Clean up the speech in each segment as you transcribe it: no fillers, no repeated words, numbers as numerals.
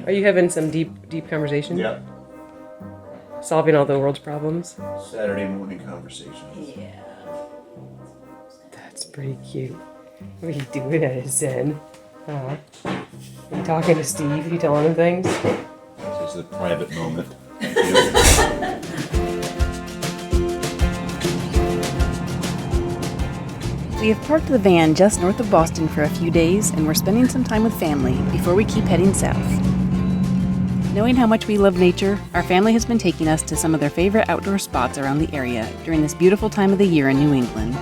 Are you having some deep conversation? Yep. Solving all the world's problems? Saturday morning conversations. Yeah. That's pretty cute. What are you doing at his zen? Are you talking to Steve? Are you telling him things? This is a private moment. Thank you. We have parked the van just north of Boston for a few days, and we're spending some time with family before we keep heading south. Knowing how much we love nature, our family has been taking us to some of their favorite outdoor spots around the area during this beautiful time of the year in New England.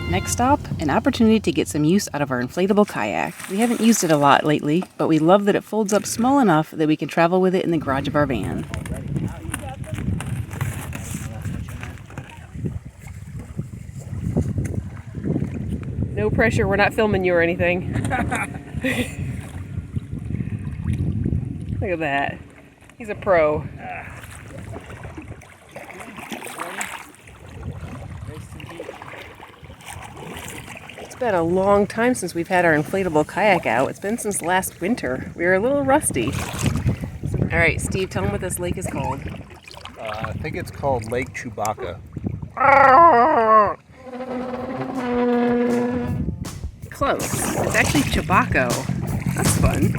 Next stop, an opportunity to get some use out of our inflatable kayak. We haven't used it a lot lately, but we love that it folds up small enough that we can travel with it in the garage of our van. No pressure, we're not filming you or anything. Look at that. He's a pro. It's been a long time since we've had our inflatable kayak out. It's been since last winter. We were a little rusty. All right, Steve, tell them what this lake is called. I think it's called Lake Chebacco. Close. It's actually Chebacco. That's fun.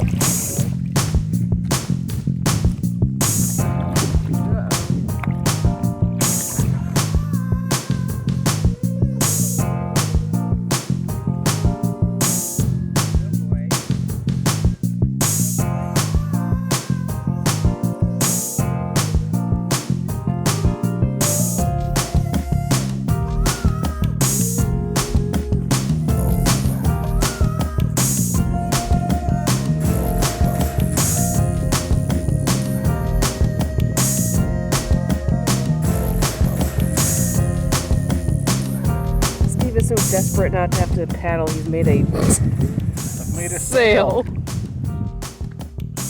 So desperate not to have to paddle, he's made a sail. I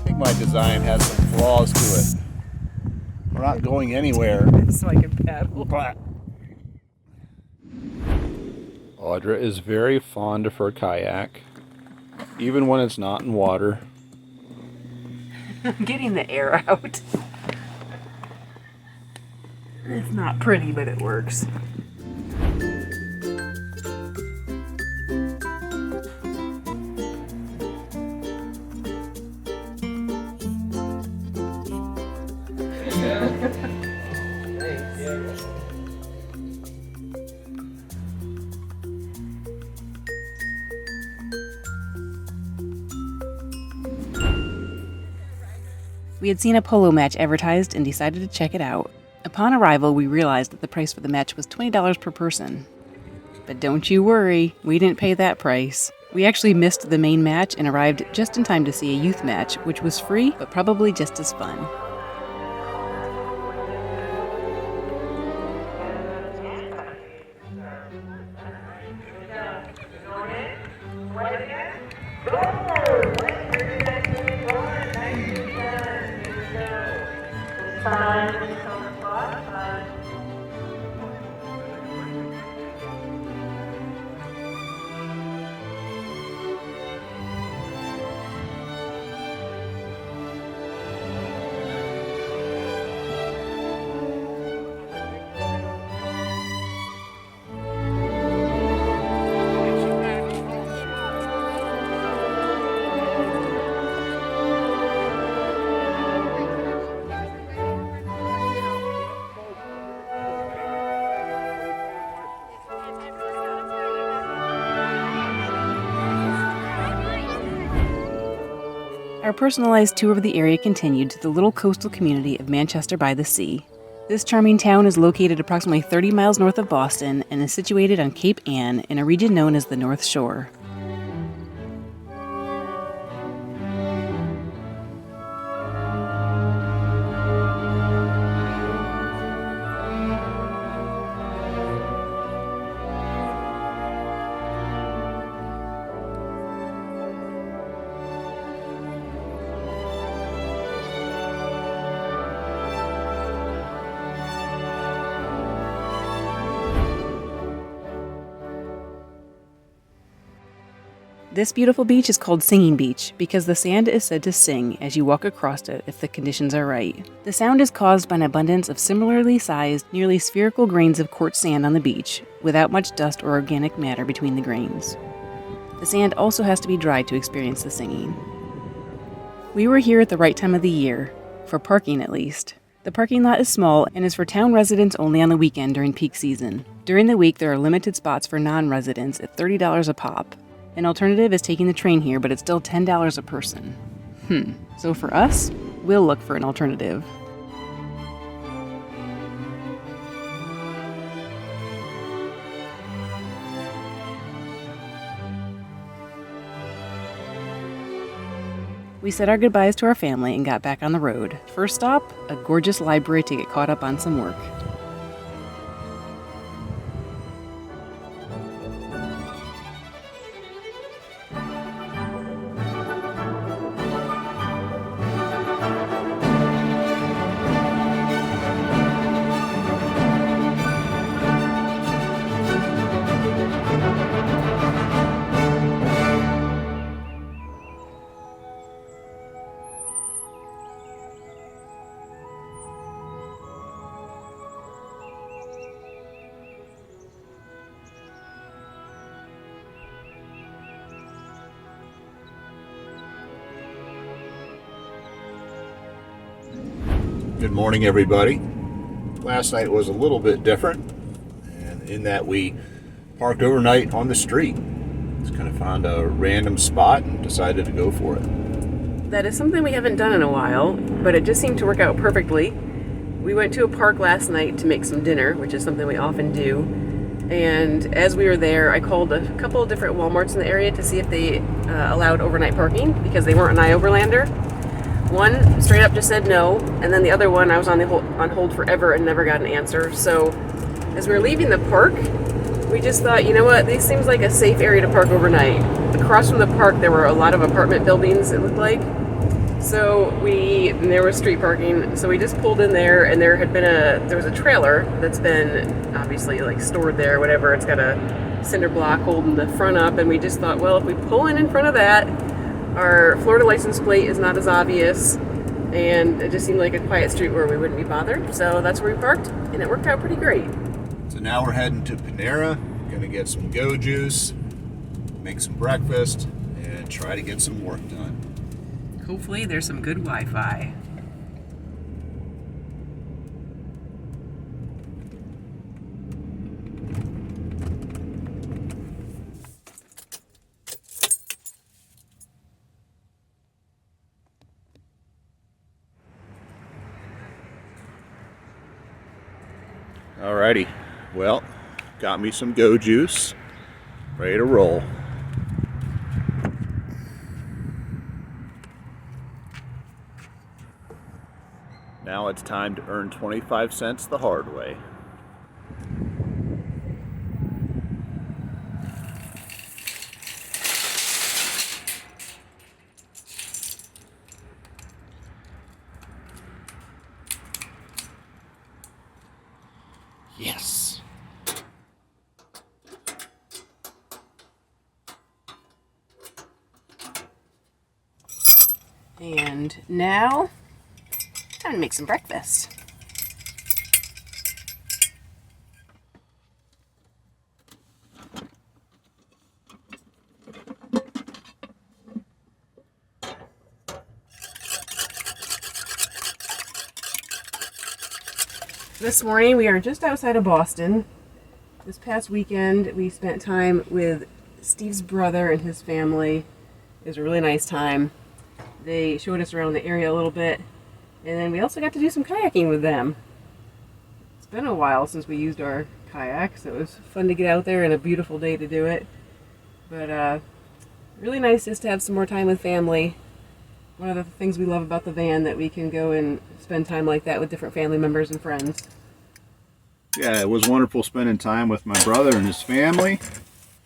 think my design has some flaws to it. We're not going anywhere. So I can paddle. But Audra is very fond of her kayak, even when it's not in water. I'm getting the air out. It's not pretty, but it works. We had seen a polo match advertised and decided to check it out. Upon arrival, we realized that the price for the match was $20 per person. But don't you worry, we didn't pay that price. We actually missed the main match and arrived just in time to see a youth match, which was free, but probably just as fun. Our personalized tour of the area continued to the little coastal community of Manchester by the Sea. This charming town is located approximately 30 miles north of Boston and is situated on Cape Ann in a region known as the North Shore. This beautiful beach is called Singing Beach because the sand is said to sing as you walk across it if the conditions are right. The sound is caused by an abundance of similarly sized, nearly spherical grains of quartz sand on the beach, without much dust or organic matter between the grains. The sand also has to be dry to experience the singing. We were here at the right time of the year, for parking at least. The parking lot is small and is for town residents only on the weekend during peak season. During the week, there are limited spots for non-residents at $30 a pop. An alternative is taking the train here, but it's still $10 a person. So for us, we'll look for an alternative. We said our goodbyes to our family and got back on the road. First stop, a gorgeous library to get caught up on some work. Good morning, everybody. Last night was a little bit different, and in that we parked overnight on the street. Just kind of found a random spot and decided to go for it. That is something we haven't done in a while, but it just seemed to work out perfectly. We went to a park last night to make some dinner, which is something we often do. And as we were there, I called a couple of different Walmarts in the area to see if they allowed overnight parking, because they weren't an iOverlander. One straight up just said no, and then the other one I was on hold forever and never got an answer. So as we were leaving the park, we just thought, you know what, this seems like a safe area to park overnight. Across from the park there were a lot of apartment buildings, it looked like. So there was street parking, so we just pulled in there, and there was a trailer that's been obviously like stored there, whatever. It's got a cinder block holding the front up, and we just thought, well, if we pull in front of that, our Florida license plate is not as obvious, and it just seemed like a quiet street where we wouldn't be bothered. So that's where we parked, and it worked out pretty great. So now we're heading to Panera, gonna get some go juice, make some breakfast, and try to get some work done. Hopefully there's some good Wi-Fi. Alrighty, well, got me some go juice, ready to roll. Now it's time to earn 25 cents the hard way. Yes. And now, time to make some breakfast. This morning we are just outside of Boston. This past weekend we spent time with Steve's brother and his family. It was a really nice time. They showed us around the area a little bit, and then we also got to do some kayaking with them. It's been a while since we used our kayak, so it was fun to get out there and a beautiful day to do it. But really nice just to have some more time with family. One of the things we love about the van, that we can go and spend time like that with different family members and friends. Yeah, it was wonderful spending time with my brother and his family.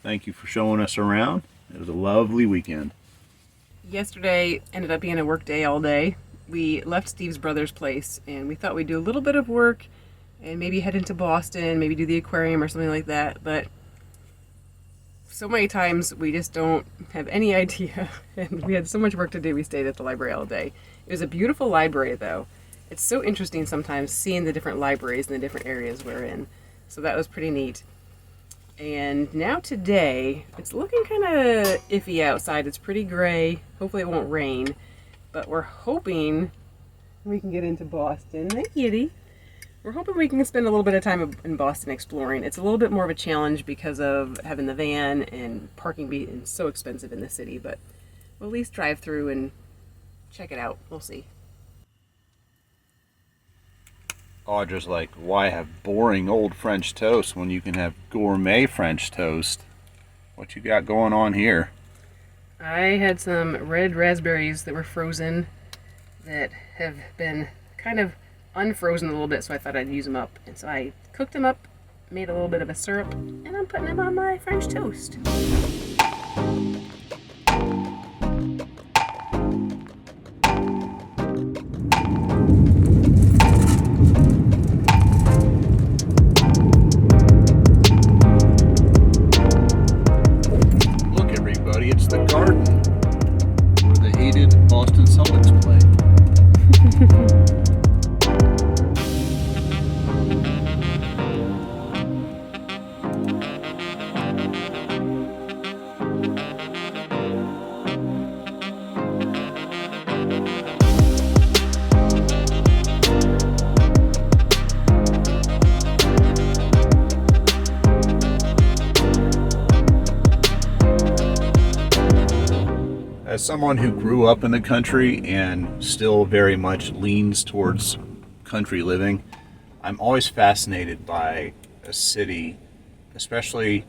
Thank you for showing us around. It was a lovely weekend. Yesterday ended up being a work day all day. We left Steve's brother's place and we thought we'd do a little bit of work and maybe head into Boston, maybe do the aquarium or something like that. But so many times we just don't have any idea. And we had so much work to do, we stayed at the library all day. It was a beautiful library though. It's so interesting sometimes seeing the different libraries in the different areas we're in. So that was pretty neat. And now today, it's looking kind of iffy outside. It's pretty gray. Hopefully it won't rain. But we're hoping we can get into Boston. Hi, kitty. We're hoping we can spend a little bit of time in Boston exploring. It's a little bit more of a challenge because of having the van and parking being so expensive in the city. But we'll at least drive through and check it out. We'll see. Audra's like, why have boring old French toast when you can have gourmet French toast? What you got going on here? I had some red raspberries that were frozen that have been kind of unfrozen a little bit, so I thought I'd use them up. And so I cooked them up, made a little bit of a syrup, and I'm putting them on my French toast. It's the garden where the hated Boston Celtics play. As someone who grew up in the country and still very much leans towards country living, I'm always fascinated by a city, especially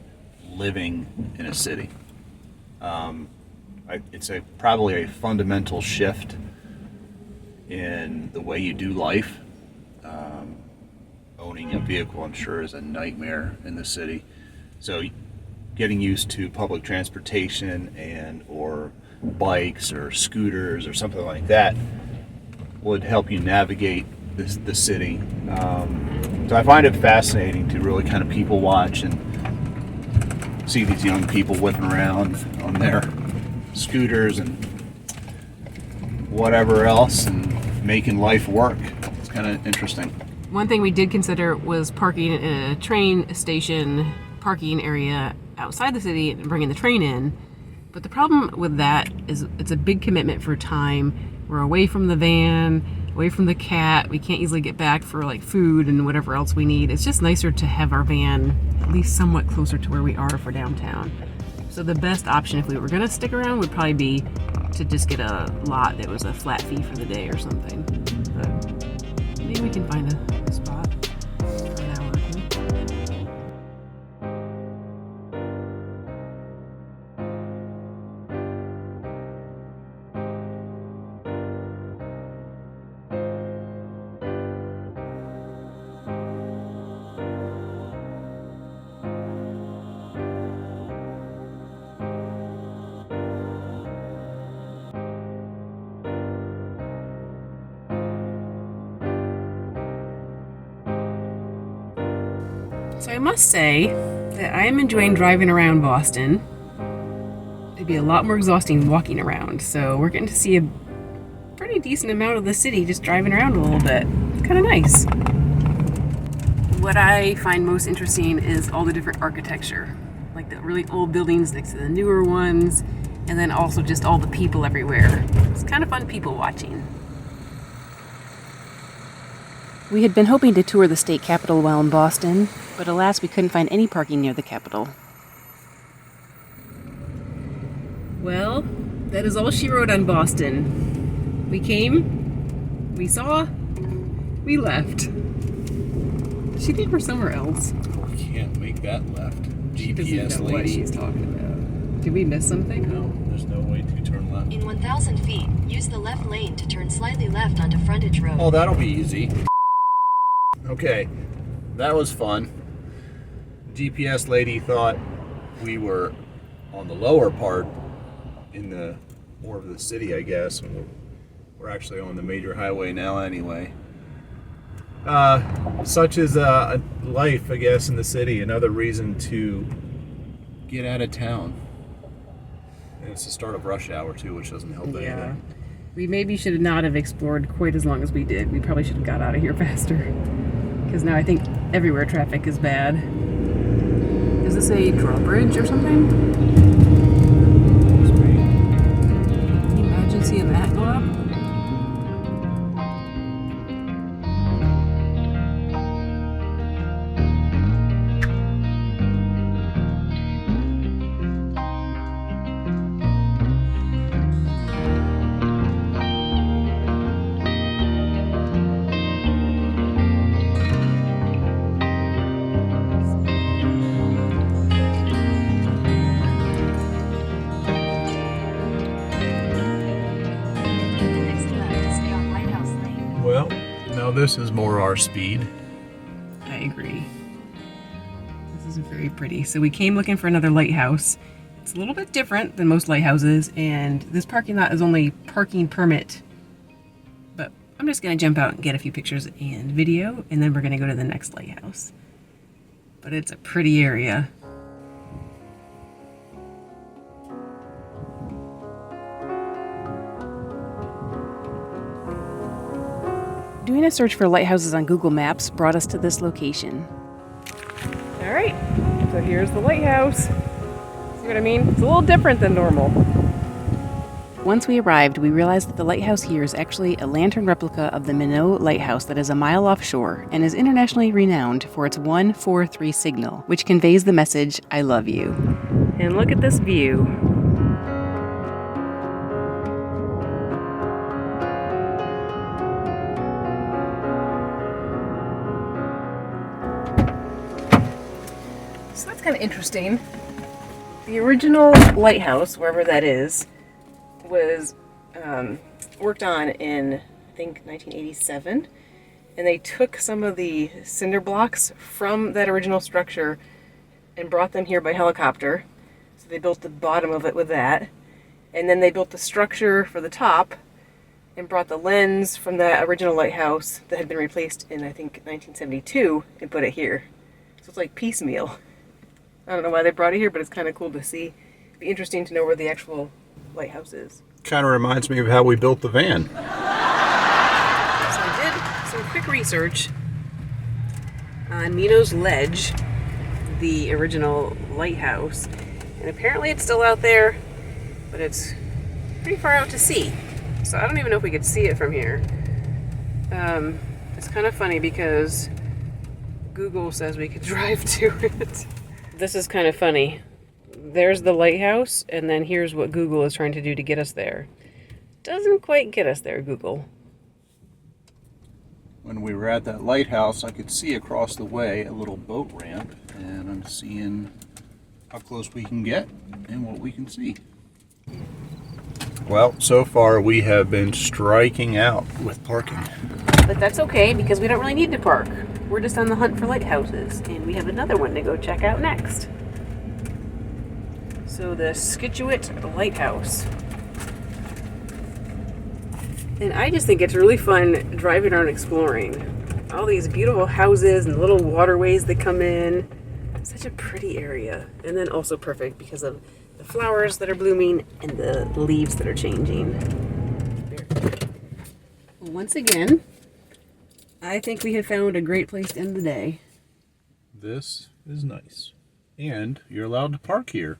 living in a city. It's probably a fundamental shift in the way you do life. Owning a vehicle, I'm sure, is a nightmare in the city. So getting used to public transportation and or bikes or scooters or something like that would help you navigate the city. So I find it fascinating to really kind of people watch and see these young people whipping around on their scooters and whatever else and making life work. It's kind of interesting. One thing we did consider was parking in a train station parking area outside the city and bringing the train in. But the problem with that is it's a big commitment for time. We're away from the van, away from the cat. We can't easily get back for like food and whatever else we need. It's just nicer to have our van at least somewhat closer to where we are for downtown. So the best option if we were going to stick around would probably be to just get a lot that was a flat fee for the day or something. But maybe we can find a spot for an hour or two. So I must say that I am enjoying driving around Boston. It'd be a lot more exhausting walking around, so we're getting to see a pretty decent amount of the city just driving around a little bit. It's kind of nice. What I find most interesting is all the different architecture, like the really old buildings next to the newer ones, and then also just all the people everywhere. It's kind of fun people watching. We had been hoping to tour the state capitol while in Boston, but alas, we couldn't find any parking near the capitol. Well, that is all she wrote on Boston. We came, we saw, we left. She think we're somewhere else. We can't make that left. She GPS doesn't know what lady. she's talking about. Did we miss something? No, there's no way to turn left. In 1,000 feet, use the left lane to turn slightly left onto Frontage Road. Oh, that'll be easy. Okay, that was fun. GPS lady thought we were on the lower part in the more of the city, I guess. And we're actually on the major highway now anyway. Such is life, I guess, in the city. Another reason to get out of town. And it's the start of rush hour too, which doesn't help anything. We maybe should not have explored quite as long as we did. We probably should have got out of here faster. Because now I think everywhere traffic is bad. Is this a drawbridge or something? Can you imagine seeing that go up? Well, now this is more our speed. I agree. This is very pretty. So we came looking for another lighthouse. It's a little bit different than most lighthouses, and this parking lot is only parking permit. But I'm just going to jump out and get a few pictures and video, and then we're going to go to the next lighthouse. But it's a pretty area. Doing a search for lighthouses on Google Maps brought us to this location. All right, so here's the lighthouse. See what I mean? It's a little different than normal. Once we arrived, we realized that the lighthouse here is actually a lantern replica of the Minot Lighthouse that is a mile offshore and is internationally renowned for its 143 signal, which conveys the message, "I love you." And look at this view. So that's kind of interesting. The original lighthouse, wherever that is, was worked on in, I think, 1987. And they took some of the cinder blocks from that original structure and brought them here by helicopter. So they built the bottom of it with that. And then they built the structure for the top and brought the lens from that original lighthouse that had been replaced in, I think, 1972 and put it here. So it's like piecemeal. I don't know why they brought it here, but it's kind of cool to see. It'd be interesting to know where the actual lighthouse is. Kind of reminds me of how we built the van. So I did some quick research on Mino's Ledge, the original lighthouse. And apparently it's still out there, but it's pretty far out to sea. So I don't even know if we could see it from here. It's kind of funny because Google says we could drive to it. This is kind of funny. There's the lighthouse, and then here's what Google is trying to do to get us there. Doesn't quite get us there, Google. When we were at that lighthouse, I could see across the way a little boat ramp, and I'm seeing how close we can get and what we can see. Well, so far we have been striking out with parking. But that's okay, because we don't really need to park. We're just on the hunt for lighthouses, and we have another one to go check out next. So the Scituate Lighthouse. And I just think it's really fun driving around exploring. All these beautiful houses and little waterways that come in. Such a pretty area. And then also perfect because of the flowers that are blooming and the leaves that are changing. Well, once again, I think we have found a great place to end the day. This is nice. And you're allowed to park here.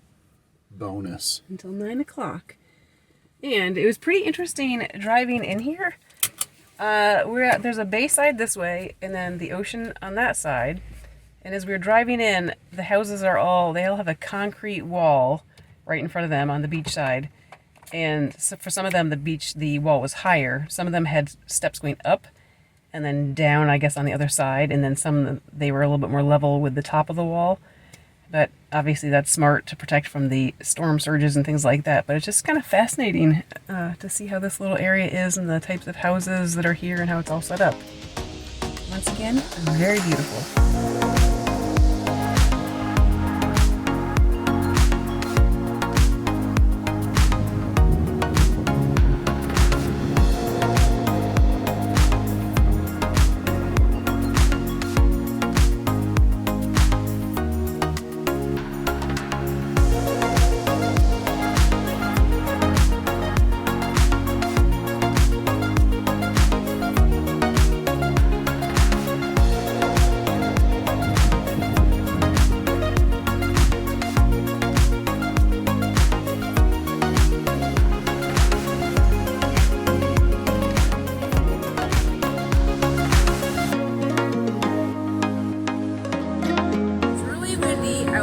Bonus. Until 9 o'clock. And it was pretty interesting driving in here. There's a bayside this way and then the ocean on that side. And as we were driving in, the houses they all have a concrete wall right in front of them on the beach side. And so for some of them, the wall was higher. Some of them had steps going up and then down, I guess, on the other side. And then some, they were a little bit more level with the top of the wall. But obviously that's smart to protect from the storm surges and things like that. But it's just kind of fascinating to see how this little area is and the types of houses that are here and how it's all set up. Once again, very beautiful.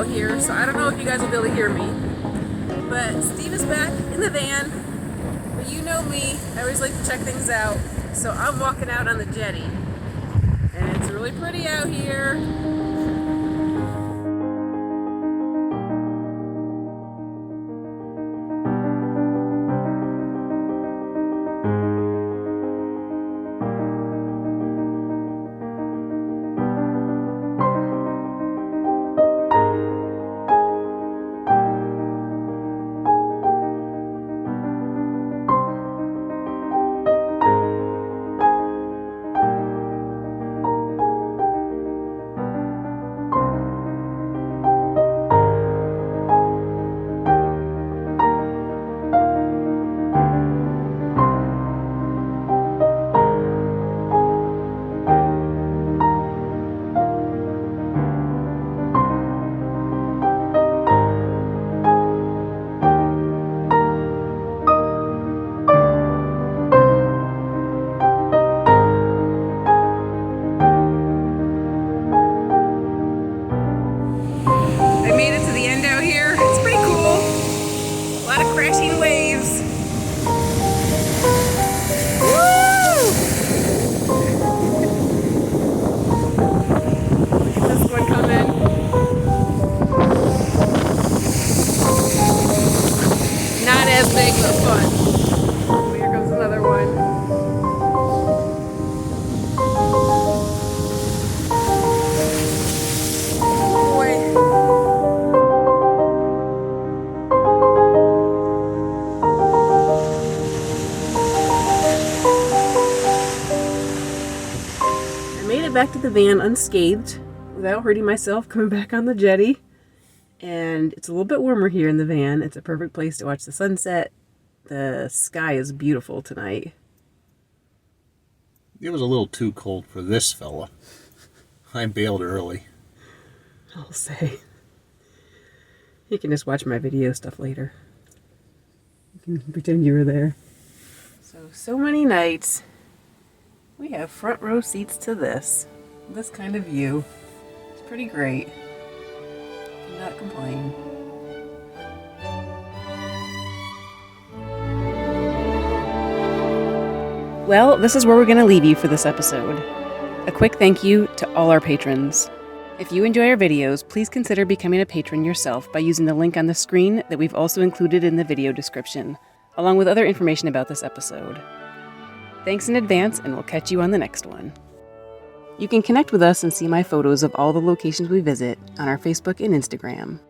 Here, so I don't know if you guys will be able to hear me, but Steve is back in the van. But you know me, I always like to check things out, so I'm walking out on the jetty and it's really pretty out here. Back to the van unscathed without hurting myself coming back on the jetty, and it's a little bit warmer here in the van. It's a perfect place to watch the sunset. The sky is beautiful tonight. It was a little too cold for this fella. I bailed early. I'll say. You can just watch my video stuff later. You can pretend you were there. So many nights we have front row seats to this kind of view. It's pretty great. Cannot complain. Well, this is where we're going to leave you for this episode. A quick thank you to all our patrons. If you enjoy our videos, please consider becoming a patron yourself by using the link on the screen that we've also included in the video description, along with other information about this episode. Thanks in advance, and we'll catch you on the next one. You can connect with us and see my photos of all the locations we visit on our Facebook and Instagram.